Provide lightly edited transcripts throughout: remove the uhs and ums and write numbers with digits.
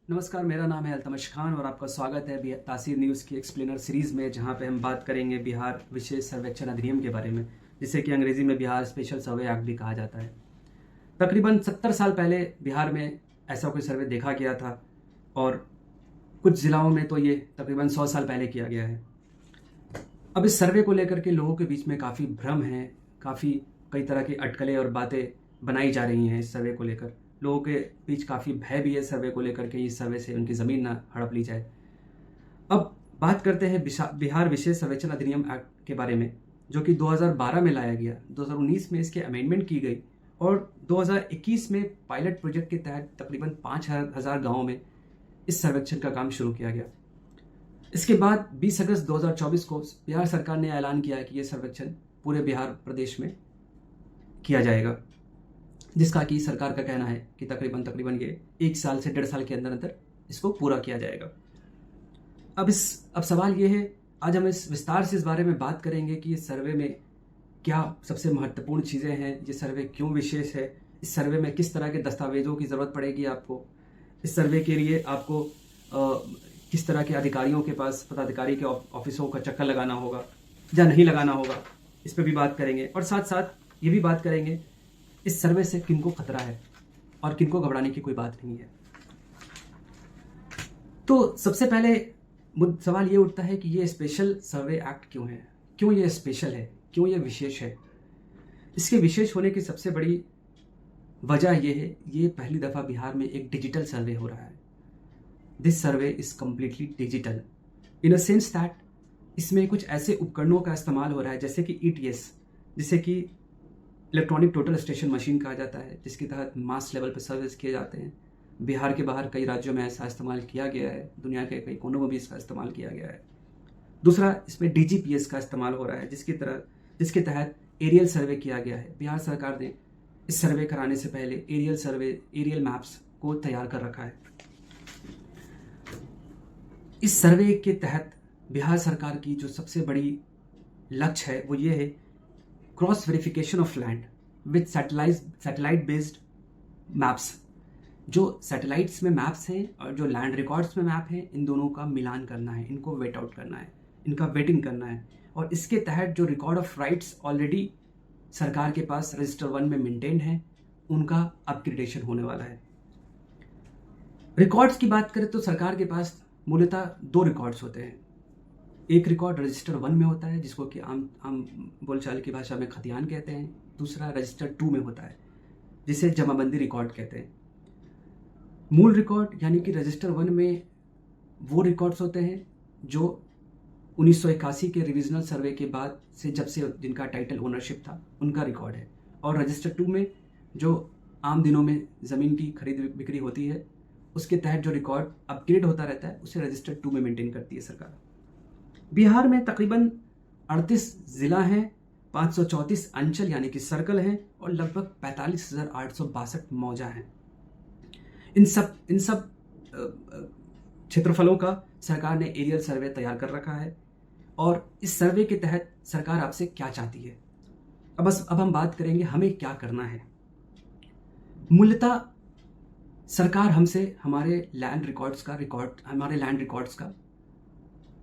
नमस्कार, मेरा नाम है अल्तमश खान और आपका स्वागत है तासीर न्यूज़ की एक्सप्लेनर सीरीज़ में, जहां पे हम बात करेंगे बिहार विशेष सर्वेक्षण अधिनियम के बारे में, जिसे कि अंग्रेज़ी में बिहार स्पेशल सर्वे एक्ट भी कहा जाता है। तकरीबन 70 साल पहले बिहार में ऐसा कोई सर्वे देखा गया था और कुछ ज़िलों में तो ये तकरीबन 100 साल पहले किया गया है। अब इस सर्वे को लेकर के लोगों के बीच में काफ़ी भ्रम है, काफ़ी कई तरह की अटकलें और बातें बनाई जा रही हैं। इस सर्वे को लेकर लोगों के बीच काफ़ी भय भी है सर्वे को लेकर के, इस सर्वे से उनकी ज़मीन ना हड़प ली जाए। अब बात करते हैं बिहार विशेष सर्वेक्षण अधिनियम एक्ट के बारे में, जो कि 2012 में लाया गया। 2019 में इसके अमेंडमेंट की गई और 2021 में पायलट प्रोजेक्ट के तहत तकरीबन 5,000 गाँवों में इस सर्वेक्षण का काम शुरू किया गया। इसके बाद 20 अगस्त 2024 को बिहार सरकार ने ऐलान किया कि यह सर्वेक्षण पूरे बिहार प्रदेश में किया जाएगा, जिसका कि सरकार का कहना है कि तकरीबन ये 1 साल से 1.5 साल के अंदर अंदर इसको पूरा किया जाएगा। अब सवाल ये है, आज हम इस विस्तार से इस बारे में बात करेंगे कि इस सर्वे में क्या सबसे महत्वपूर्ण चीज़ें हैं, ये सर्वे क्यों विशेष है, इस सर्वे में किस तरह के दस्तावेजों की ज़रूरत पड़ेगी आपको, इस सर्वे के लिए आपको किस तरह के अधिकारियों के पास, पदाधिकारी के ऑफिसों का चक्कर लगाना होगा या नहीं लगाना होगा, इस पर भी बात करेंगे। और साथ साथ ये भी बात करेंगे इस सर्वे से किनको खतरा है और किनको घबराने की कोई बात नहीं है। तो सबसे पहले सवाल ये उठता है कि ये स्पेशल सर्वे एक्ट क्यों है, क्यों ये स्पेशल है, क्यों ये विशेष है। इसके विशेष होने की सबसे बड़ी वजह ये है, ये पहली दफ़ा बिहार में एक डिजिटल सर्वे हो रहा है। This survey is completely digital in a sense that इसमें कुछ ऐसे उपकरणों का इस्तेमाल हो रहा है जैसे कि ETS, जिसे कि इलेक्ट्रॉनिक टोटल स्टेशन मशीन कहा जाता है, जिसके तहत मास लेवल पर सर्विस किए जाते हैं। बिहार के बाहर कई राज्यों में ऐसा इस्तेमाल किया गया है, दुनिया के कई कोनों में भी इसका इस्तेमाल किया गया है। दूसरा, इसमें DGPS का इस्तेमाल हो रहा है, जिसके तहत एरियल सर्वे किया गया है। बिहार सरकार ने इस सर्वे कराने से पहले एरियल मैप्स को तैयार कर रखा है। इस सर्वे के तहत बिहार सरकार की जो सबसे बड़ी लक्ष्य है वो ये है, cross verification of land with satellite based maps. जो सैटेलाइट्स में मैप्स हैं और जो लैंड रिकॉर्ड्स में मैप हैं, इन दोनों का मिलान करना है, इनको वेट आउट करना है, इनका वेटिंग करना है। और इसके तहत जो रिकॉर्ड ऑफ राइट्स ऑलरेडी सरकार के पास रजिस्टर 1 में मेंटेन है, उनका अपग्रेडेशन होने वाला है। रिकॉर्ड्स की बात करें तो सरकार के पास मूलतः 2 रिकॉर्ड्स होते हैं। एक रिकॉर्ड रजिस्टर 1 में होता है, जिसको कि आम बोलचाल की भाषा में खतियान कहते हैं। दूसरा रजिस्टर 2 में होता है, जिसे जमाबंदी रिकॉर्ड कहते हैं। मूल रिकॉर्ड यानी कि रजिस्टर 1 में वो रिकॉर्ड्स होते हैं जो 1981 के रिविजनल सर्वे के बाद से, जब से जिनका टाइटल ओनरशिप था, उनका रिकॉर्ड है। और रजिस्टर 2 में जो आम दिनों में ज़मीन की खरीद बिक्री होती है, उसके तहत जो रिकॉर्ड अपग्रेड होता रहता है, उसे रजिस्टर 2 में मेंटेन करती है सरकार। बिहार में तकरीबन 38 ज़िला हैं, 534 अंचल यानी कि सर्कल हैं और लगभग 45,862 मौजा हैं। इन सब क्षेत्रफलों का सरकार ने एरियल सर्वे तैयार कर रखा है। और इस सर्वे के तहत सरकार आपसे क्या चाहती है, अब हम बात करेंगे हमें क्या करना है। मूलतः सरकार हमसे हमारे लैंड रिकॉर्ड्स का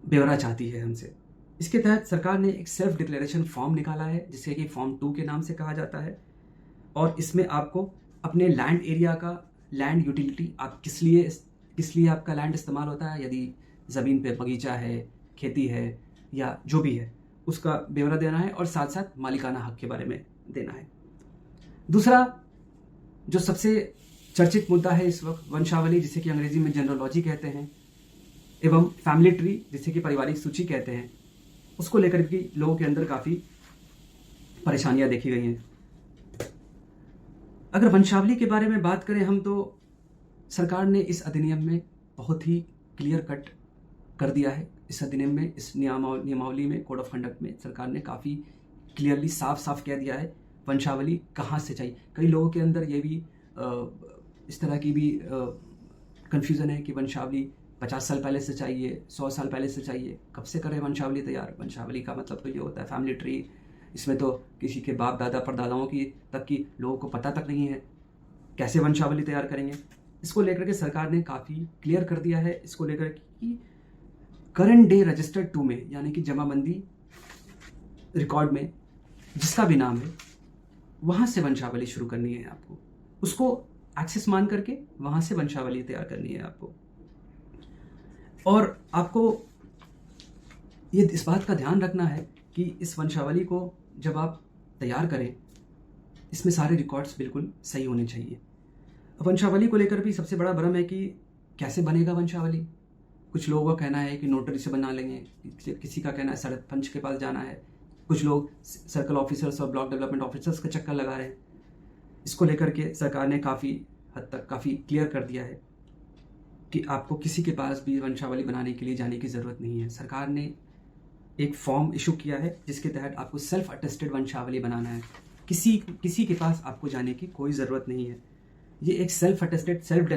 ब्यौरा चाहती है हमसे। इसके तहत सरकार ने एक सेल्फ डिक्लेरेशन फॉर्म निकाला है, जिसे कि फॉर्म 2 के नाम से कहा जाता है। और इसमें आपको अपने लैंड एरिया का, लैंड यूटिलिटी, आप किस लिए आपका लैंड इस्तेमाल होता है, यदि ज़मीन पे बगीचा है, खेती है या जो भी है, उसका ब्यौरा देना है और साथ साथ मालिकाना हक के बारे में देना है। दूसरा जो सबसे चर्चित मुद्दा है इस वक्त, वंशावली, जिसे कि अंग्रेजी में जेनरोलॉजी कहते हैं, एवं फैमिली ट्री, जिसे कि पारिवारिक सूची कहते हैं, उसको लेकर भी लोगों के अंदर काफ़ी परेशानियां देखी गई हैं। अगर वंशावली के बारे में बात करें हम, तो सरकार ने इस अधिनियम में बहुत ही क्लियर कट कर दिया है। इस अधिनियम में, इस नियमावली में, कोड ऑफ कंडक्ट में सरकार ने काफ़ी क्लियरली साफ कह दिया है वंशावली कहाँ से चाहिए। कई लोगों के अंदर ये भी इस तरह की भी कन्फ्यूज़न है कि वंशावली 50 साल पहले से चाहिए, 100 साल पहले से चाहिए। कब से करें वंशावली तैयार? वंशावली का मतलब तो ये होता है फैमिली ट्री। इसमें तो किसी के बाप दादा परदादाओं की तक की लोगों को पता तक नहीं है, कैसे वंशावली तैयार करेंगे। इसको लेकर के सरकार ने काफ़ी क्लियर कर दिया है इसको लेकर कि करंट डे रजिस्टर्ड टू में, यानी कि जमाबंदी रिकॉर्ड में जिसका भी नाम है वहाँ से वंशावली शुरू करनी है आपको, उसको एक्सेस मान करके वहाँ से वंशावली तैयार करनी है आपको। और आपको ये इस बात का ध्यान रखना है कि इस वंशावली को जब आप तैयार करें, इसमें सारे रिकॉर्ड्स बिल्कुल सही होने चाहिए। वंशावली को लेकर भी सबसे बड़ा भ्रम है कि कैसे बनेगा वंशावली। कुछ लोगों का कहना है कि नोटरी से बना लेंगे, किसी का कहना है सरपंच के पास जाना है, कुछ लोग सर्कल ऑफिसर्स और ब्लॉक डेवलपमेंट ऑफिसर्स का चक्कर लगा रहे हैं। इसको लेकर के सरकार ने काफ़ी हद तक काफ़ी क्लियर कर दिया है कि आपको किसी के पास भी वंशावली बनाने के लिए जाने की ज़रूरत नहीं है। सरकार ने एक फॉर्म इशू किया है जिसके तहत आपको सेल्फ अटेस्टेड वंशावली बनाना है, किसी के पास आपको जाने की कोई ज़रूरत नहीं है। ये एक self attested self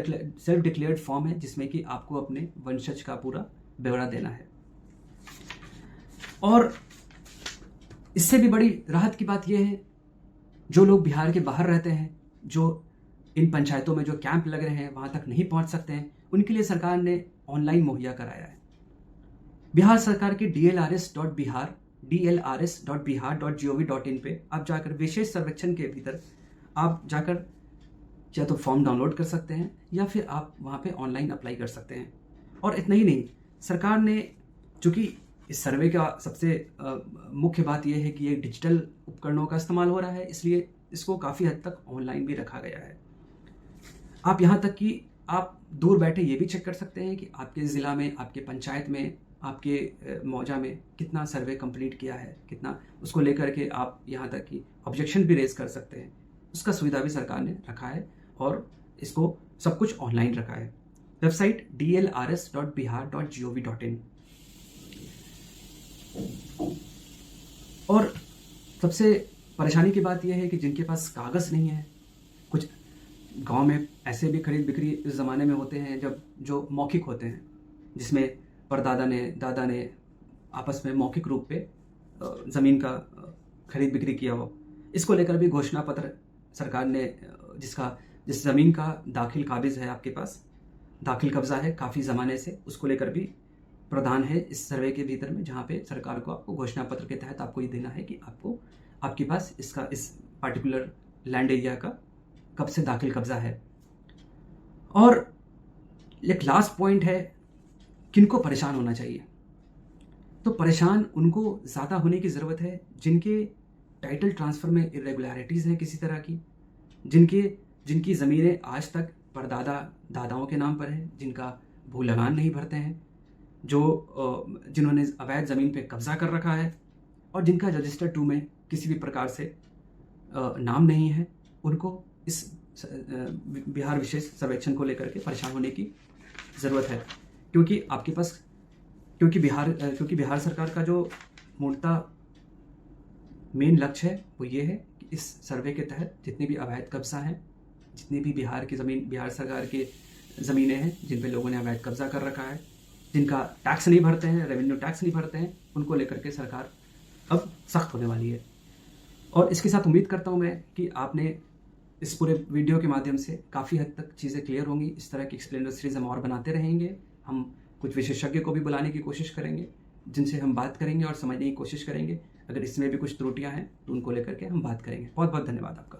declared form है जिसमें कि आपको अपने वंशज का पूरा ब्यौरा देना है। और इससे भी बड़ी राहत की बात यह है, जो लोग बिहार के बाहर रहते हैं, जो इन पंचायतों में जो कैंप लग रहे हैं वहाँ तक नहीं पहुँच सकते हैं, उनके लिए सरकार ने ऑनलाइन मुहैया कराया है। बिहार सरकार के dlrs.bihar.gov.in पे आप जाकर विशेष सर्वेक्षण के भीतर आप जाकर या तो फॉर्म डाउनलोड कर सकते हैं या फिर आप वहाँ पे ऑनलाइन अप्लाई कर सकते हैं। और इतना ही नहीं, सरकार ने, चूँकि इस सर्वे का सबसे मुख्य बात यह है कि ये डिजिटल उपकरणों का इस्तेमाल हो रहा है, इसलिए इसको काफ़ी हद तक ऑनलाइन भी रखा गया है। आप यहाँ तक कि आप दूर बैठे ये भी चेक कर सकते हैं कि आपके ज़िला में, आपके पंचायत में, आपके मौजा में कितना सर्वे कंप्लीट किया है, कितना, उसको लेकर के आप यहाँ तक कि ऑब्जेक्शन भी रेज कर सकते हैं। उसका सुविधा भी सरकार ने रखा है और इसको सब कुछ ऑनलाइन रखा है। Website dlrs.bihar.gov.in। और सबसे परेशानी की बात यह है कि जिनके पास कागज़ नहीं है, कुछ गांव में ऐसे भी खरीद बिक्री इस ज़माने में होते हैं जब जो मौखिक होते हैं, जिसमें परदादा ने, दादा ने आपस में मौखिक रूप पे ज़मीन का खरीद बिक्री किया हो। इसको लेकर भी घोषणा पत्र सरकार ने, जिस ज़मीन का दाखिल काबिज़ है, आपके पास दाखिल कब्ज़ा है काफ़ी ज़माने से, उसको लेकर भी प्रावधान है इस सर्वे के भीतर में, जहाँ पे सरकार को आपको घोषणा पत्र के तहत आपको ये देना है कि आपको, आपके पास इसका, इस पार्टिकुलर लैंड एरिया का कब से दाखिल कब्ज़ा है। और एक लास्ट पॉइंट है, किनको परेशान होना चाहिए। तो परेशान उनको ज़्यादा होने की ज़रूरत है जिनके टाइटल ट्रांसफ़र में इरेगुलरिटीज़ हैं किसी तरह की, जिनकी ज़मीनें आज तक परदादा दादाओं के नाम पर हैं, जिनका भू लगान नहीं भरते हैं, जिन्होंने अवैध ज़मीन पे कब्ज़ा कर रखा है और जिनका रजिस्टर 2 में किसी भी प्रकार से नाम नहीं है, उनको इस बिहार विशेष सर्वेक्षण को लेकर के परेशान होने की ज़रूरत है। क्योंकि आपके पास, क्योंकि बिहार सरकार का जो मूलतः मेन लक्ष्य है वो ये है कि इस सर्वे के तहत जितने भी अवैध कब्जा हैं, जितनी भी बिहार सरकार के ज़मीनें हैं जिन पे लोगों ने अवैध कब्जा कर रखा है, जिनका टैक्स नहीं भरते हैं, रेवेन्यू टैक्स नहीं भरते हैं, उनको लेकर के सरकार अब सख्त होने वाली है। और इसके साथ उम्मीद करता हूँ मैं कि आपने इस पूरे वीडियो के माध्यम से काफ़ी हद तक चीज़ें क्लियर होंगी। इस तरह की एक्सप्लेनर सीरीज़ हम और बनाते रहेंगे। हम कुछ विशेषज्ञ को भी बुलाने की कोशिश करेंगे जिनसे हम बात करेंगे और समझने की कोशिश करेंगे। अगर इसमें भी कुछ त्रुटियां हैं तो उनको लेकर के हम बात करेंगे। बहुत बहुत धन्यवाद आपका।